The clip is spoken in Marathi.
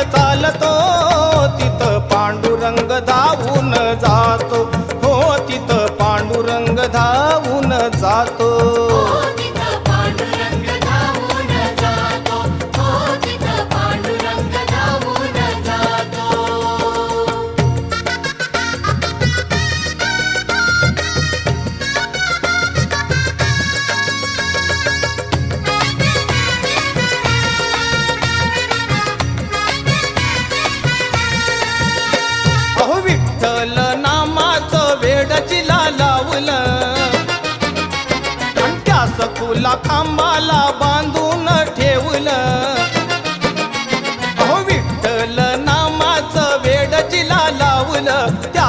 चालतो तिथं पांडुरंग धावून जातो, हो तिथं पांडुरंग धावून जातो. विठ्ठल नामाचं वेड जिला लावलं आणि त्या सखूला खांबाला